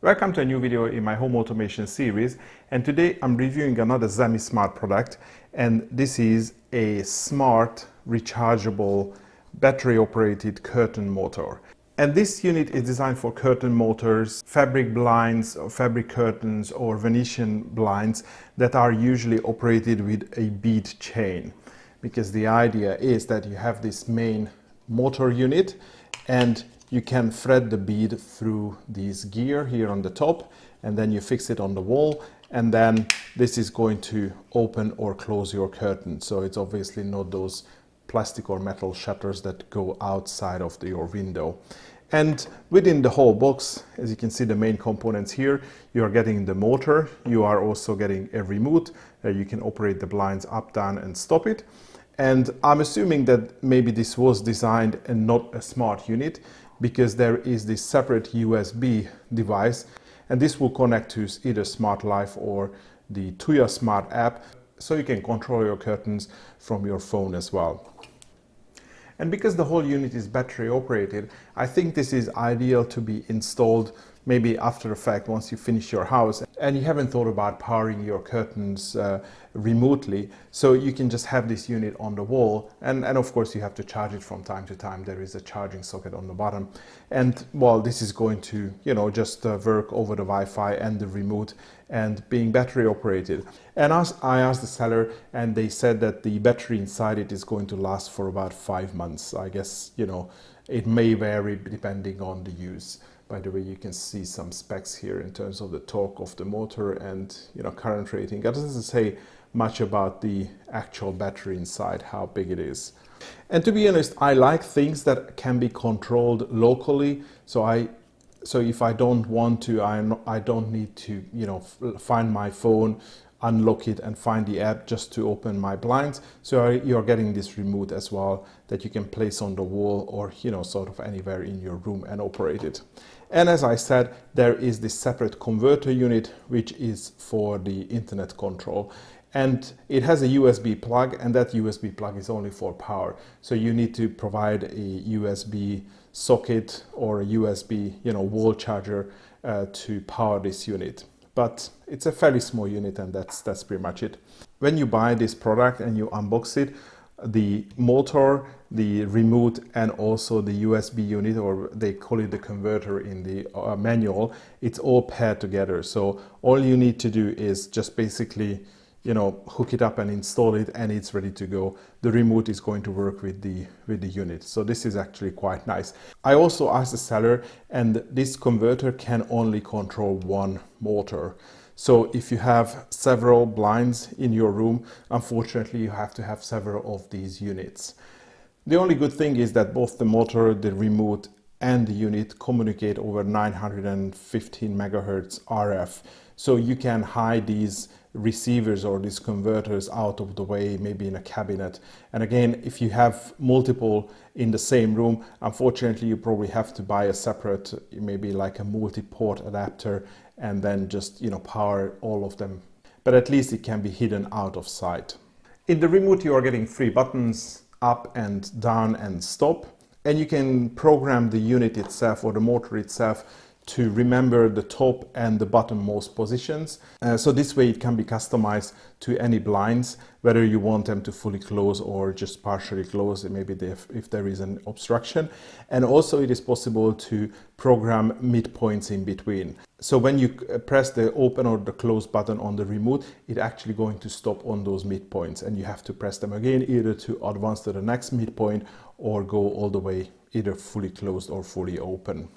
Welcome to a new video in my home automation series, and today I'm reviewing another semi-smart product, and this is a smart rechargeable battery operated curtain motor. And this unit is designed for curtain motors, fabric blinds, or fabric curtains or Venetian blinds that are usually operated with a bead chain, because the idea is that you have this main motor unit and you can thread the bead through this gear here on the top, and then you fix it on the wall, and then this is going to open or close your curtain. So it's obviously not those plastic or metal shutters that go outside of your window. And within the whole box, as you can see, the main components here, you are getting the motor, you are also getting a remote that you can operate the blinds up, down and stop it. And I'm assuming that maybe this was designed and not a smart unit, because there is this separate USB device, and this will connect to either Smart Life or the Tuya Smart app, so you can control your curtains from your phone as well. And because the whole unit is battery operated, I think this is ideal to be installed maybe after the fact, once you finish your house and you haven't thought about powering your curtains remotely. So you can just have this unit on the wall, and of course you have to charge it from time to time. There is a charging socket on the bottom, and well, this is going to, just work over the Wi-Fi and the remote, and being battery operated. And I asked the seller, and they said that the battery inside it is going to last for about 5 months. I guess, it may vary depending on the use. By the way, you can see some specs here in terms of the torque of the motor and current rating. That doesn't say much about the actual battery inside, how big it is. And to be honest, I like things that can be controlled locally. So if I don't want to, I don't need to find my phone, unlock it and find the app just to open my blinds. So you're getting this remote as well that you can place on the wall or sort of anywhere in your room and operate it. And as I said, there is this separate converter unit which is for the internet control, and it has a USB plug, and that USB plug is only for power. So you need to provide a USB socket or a USB wall charger to power this unit. But it's a fairly small unit, and that's pretty much it. When you buy this product and you unbox it, the motor, the remote and also the USB unit, or they call it the converter in the manual, it's all paired together. So all you need to do is just basically hook it up and install it, and it's ready to go. The remote is going to work with the unit. So this is actually quite nice. I also asked the seller, and this converter can only control one motor. So if you have several blinds in your room, unfortunately you have to have several of these units. The only good thing is that both the motor, the remote and the unit communicate over 915 megahertz RF. So you can hide these receivers or these converters out of the way, maybe in a cabinet. And again, if you have multiple in the same room, unfortunately you probably have to buy a separate, maybe like a multi-port adapter, and then just power all of them. But at least it can be hidden out of sight. In the remote you are getting 3 buttons, up and down and stop, and you can program the unit itself or the motor itself to remember the top and the bottommost positions. So this way it can be customized to any blinds, whether you want them to fully close or just partially close, maybe if there is an obstruction. And also it is possible to program midpoints in between. So when you press the open or the close button on the remote, it's actually going to stop on those midpoints, and you have to press them again either to advance to the next midpoint or go all the way either fully closed or fully open.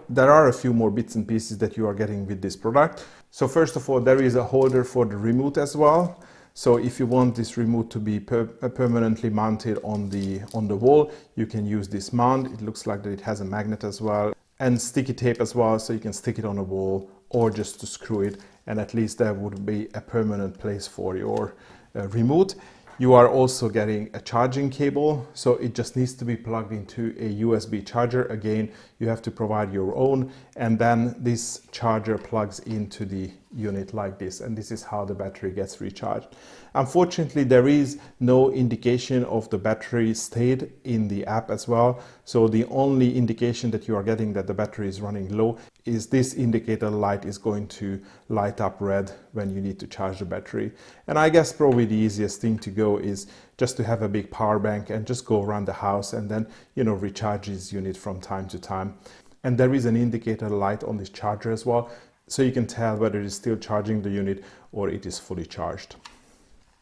There are a few more bits and pieces that you are getting with this product. So first of all, there is a holder for the remote as well. So if you want this remote to be permanently mounted on the wall, you can use this mount. It looks like that it has a magnet as well, and sticky tape as well, so you can stick it on a wall or just to screw it, and at least there would be a permanent place for your remote. You are also getting a charging cable, so it just needs to be plugged into a USB charger. Again, you have to provide your own, and then this charger plugs into the unit like this, and this is how the battery gets recharged. Unfortunately, there is no indication of the battery state in the app as well, so the only indication that you are getting that the battery is running low is this indicator light is going to light up red when you need to charge the battery. And I guess probably the easiest thing to go is just to have a big power bank and just go around the house and then, you know, recharge this unit from time to time. And there is an indicator light on this charger as well, so you can tell whether it is still charging the unit or it is fully charged.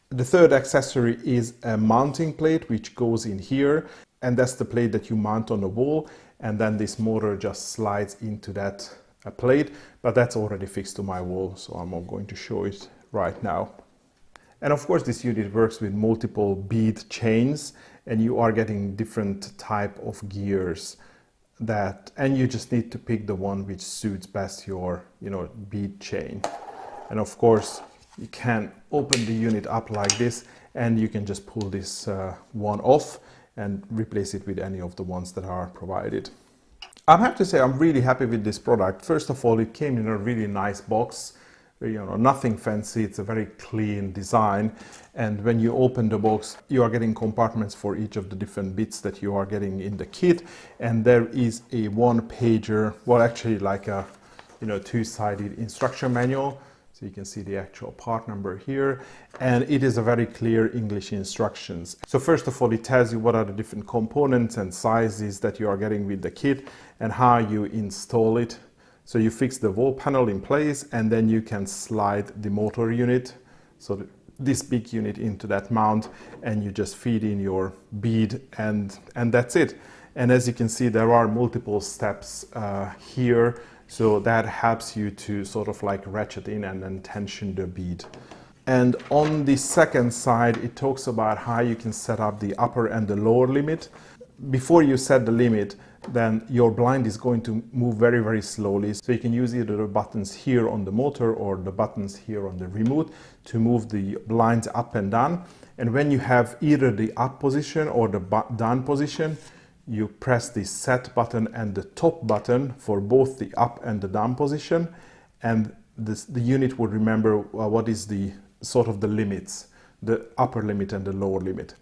The third accessory is a mounting plate which goes in here, and that's the plate that you mount on the wall, and then this motor just slides into that plate, but that's already fixed to my wall, so I'm not going to show it right now. And of course this unit works with multiple bead chains, and you are getting different type of gears and you just need to pick the one which suits best your, you know, bead chain. And of course you can open the unit up like this, and you can just pull this one off and replace it with any of the ones that are provided. I have to say I'm really happy with this product. First of all, it came in a really nice box. You know, nothing fancy, it's a very clean design, and when you open the box you are getting compartments for each of the different bits that you are getting in the kit, and there is a one-pager, well actually like a, you know, two-sided instruction manual, so you can see the actual part number here, and it is a very clear English instructions. So first of all, it tells you what are the different components and sizes that you are getting with the kit and how you install it. So you fix the wall panel in place, and then you can slide the motor unit, so this big unit, into that mount, and you just feed in your bead, and that's it. And as you can see, there are multiple steps here, so that helps you to sort of like ratchet in and then tension the bead. And on the second side, it talks about how you can set up the upper and the lower limit. Before you set the limit, then your blind is going to move very, very slowly. So you can use either the buttons here on the motor or the buttons here on the remote to move the blinds up and down. And when you have either the up position or the down position, you press the set button and the top button for both the up and the down position. And the unit will remember what is the sort of the limits, the upper limit and the lower limit.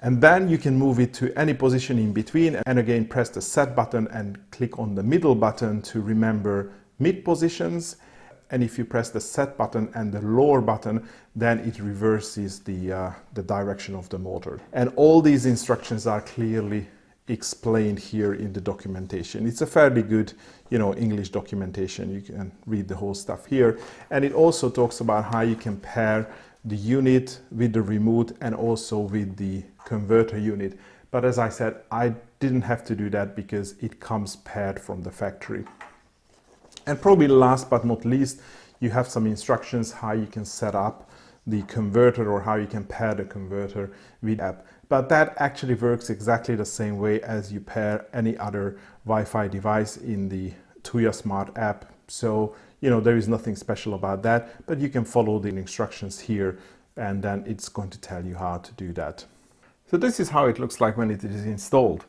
And then you can move it to any position in between, and again press the set button and click on the middle button to remember mid positions. And if you press the set button and the lower button, then it reverses the direction of the motor. And all these instructions are clearly explained here in the documentation. It's a fairly good, you know, English documentation. You can read the whole stuff here. And it also talks about how you can pair the unit with the remote and also with the converter unit. But as I said, I didn't have to do that because it comes paired from the factory. And probably last but not least, you have some instructions how you can set up the converter or how you can pair the converter with the app. But that actually works exactly the same way as you pair any other Wi-Fi device in the Tuya Smart app. So, you know, there is nothing special about that, but you can follow the instructions here and then it's going to tell you how to do that. So this is how it looks like when it is installed.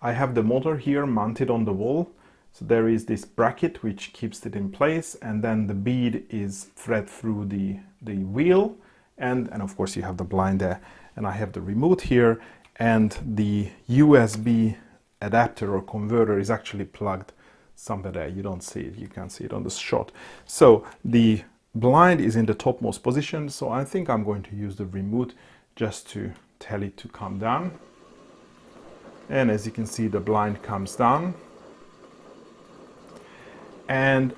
I have the motor here mounted on the wall. So there is this bracket which keeps it in place, and then the bead is thread through the wheel, and of course you have the blind there. And I have the remote here, and the USB adapter or converter is actually plugged somewhere there. You don't see it, you can't see it on the shot. So the blind is in the topmost position, so I think I'm going to use the remote just to tell it to come down. And as you can see, the blind comes down. And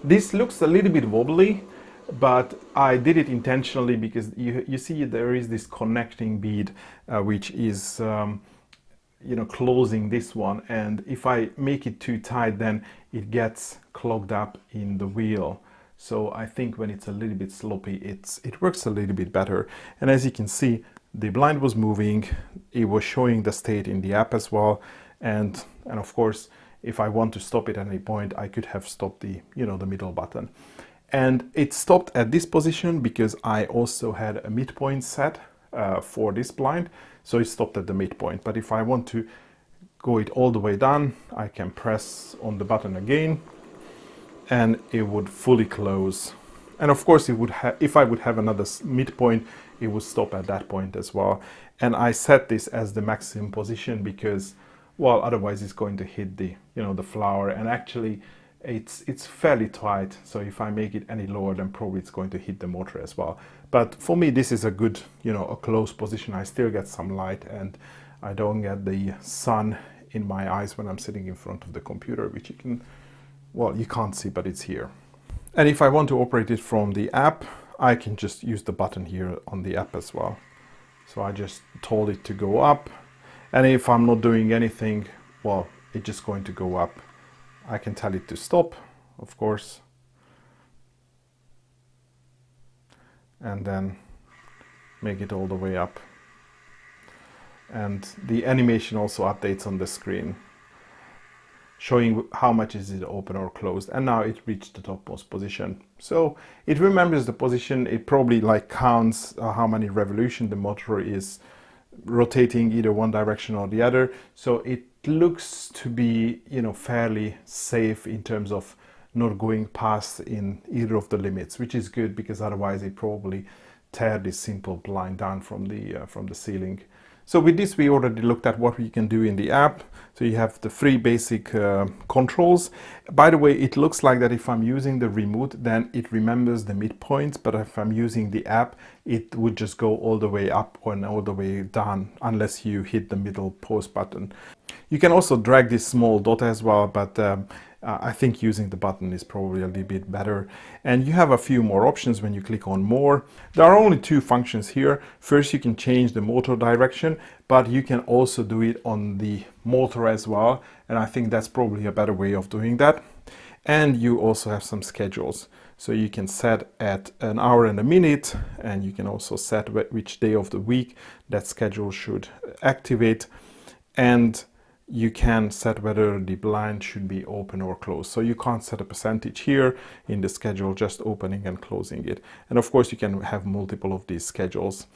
this looks a little bit wobbly, but I did it intentionally because you see there is this connecting bead which is you know, closing this one, and if I make it too tight, then it gets clogged up in the wheel. So I think when it's a little bit sloppy, it works a little bit better. And as you can see, the blind was moving, it was showing the state in the app as well, and of course, if I want to stop it at any point, I could have stopped the, you know, the middle button. And it stopped at this position because I also had a midpoint set for this blind, so it stopped at the midpoint. But if I want to go it all the way down, I can press on the button again, and it would fully close. And of course, it would if I would have another midpoint, it would stop at that point as well. And I set this as the maximum position because, well, otherwise it's going to hit the, the flower. And actually, it's fairly tight. So if I make it any lower, then probably it's going to hit the motor as well. But for me, this is a good, a close position. I still get some light, and I don't get the sun in my eyes when I'm sitting in front of the computer, which you can't see, but it's here. And if I want to operate it from the app, I can just use the button here on the app as well. So I just told it to go up. And if I'm not doing anything, well, it's just going to go up. I can tell it to stop, of course. And then make it all the way up. And the animation also updates on the screen, showing how much is it open or closed. And now it reached the topmost position. So it remembers the position. It probably counts how many revolutions the motor is rotating either one direction or the other. So it looks to be, fairly safe in terms of not going past in either of the limits, which is good because otherwise it probably tear this simple blind down from the ceiling. So with this, we already looked at what we can do in the app. So you have the 3 basic controls. By the way, it looks like that if I'm using the remote, then it remembers the midpoints. But if I'm using the app, it would just go all the way up and all the way down, unless you hit the middle pause button. You can also drag this small dot as well, but I think using the button is probably a little bit better. And you have a few more options when you click on more. There are only 2 functions here. First, you can change the motor direction, but you can also do it on the motor as well. And I think that's probably a better way of doing that. And you also have some schedules. So you can set at an hour and a minute, and you can also set which day of the week that schedule should activate. And you can set whether the blind should be open or closed. So you can't set a percentage here in the schedule, just opening and closing it. And of course, you can have multiple of these schedules.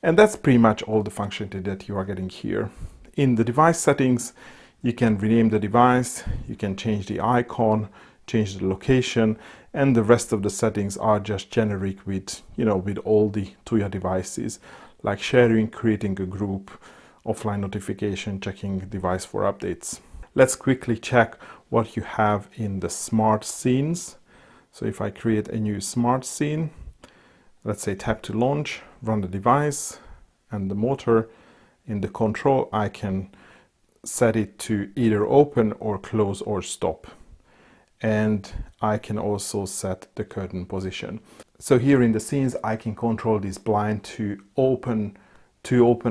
And that's pretty much all the functionality that you are getting here. In the device settings, you can rename the device, you can change the icon, change the location, and the rest of the settings are just generic with, with all the Tuya devices, like sharing, creating a group, offline notification, checking device for updates. Let's quickly check what you have in the smart scenes. So if I create a new smart scene, let's say tap to launch, run the device and the motor. In the control, I can set it to either open or close or stop. And I can also set the curtain position. So here in the scenes, I can control this blind to open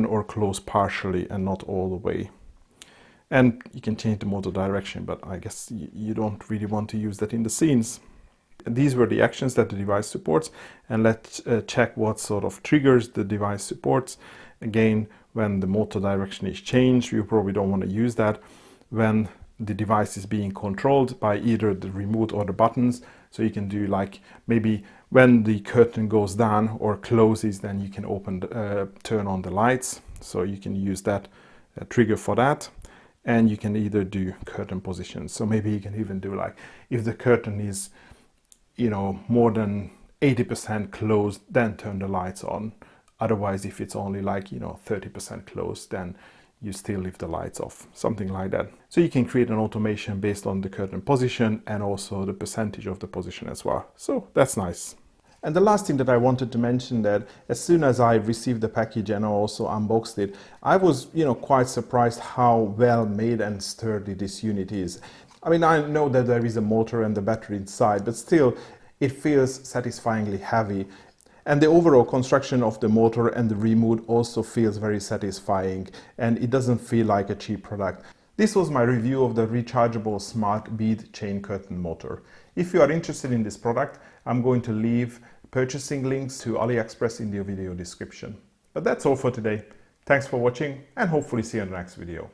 or close partially and not all the way. And you can change the motor direction, but I guess you don't really want to use that in the scenes. These were the actions that the device supports, and let's check what sort of triggers the device supports. Again, when the motor direction is changed, you probably don't want to use that. When the device is being controlled by either the remote or the buttons, so you can do maybe when the curtain goes down or closes, then you can turn on the lights. So you can use that trigger for that. And you can either do curtain positions. So maybe you can even do if the curtain is, more than 80% closed, then turn the lights on. Otherwise, if it's only 30% closed, then you still leave the lights off, something like that. So you can create an automation based on the curtain position and also the percentage of the position as well. So that's nice. And the last thing that I wanted to mention, that as soon as I received the package and also unboxed it, I was, quite surprised how well made and sturdy this unit is. I mean, I know that there is a motor and the battery inside, but still it feels satisfyingly heavy. And the overall construction of the motor and the remote also feels very satisfying, and it doesn't feel like a cheap product. This was my review of the rechargeable smart bead chain curtain motor. If you are interested in this product, I'm going to leave purchasing links to AliExpress in the video description. But that's all for today. Thanks for watching, and hopefully see you in the next video.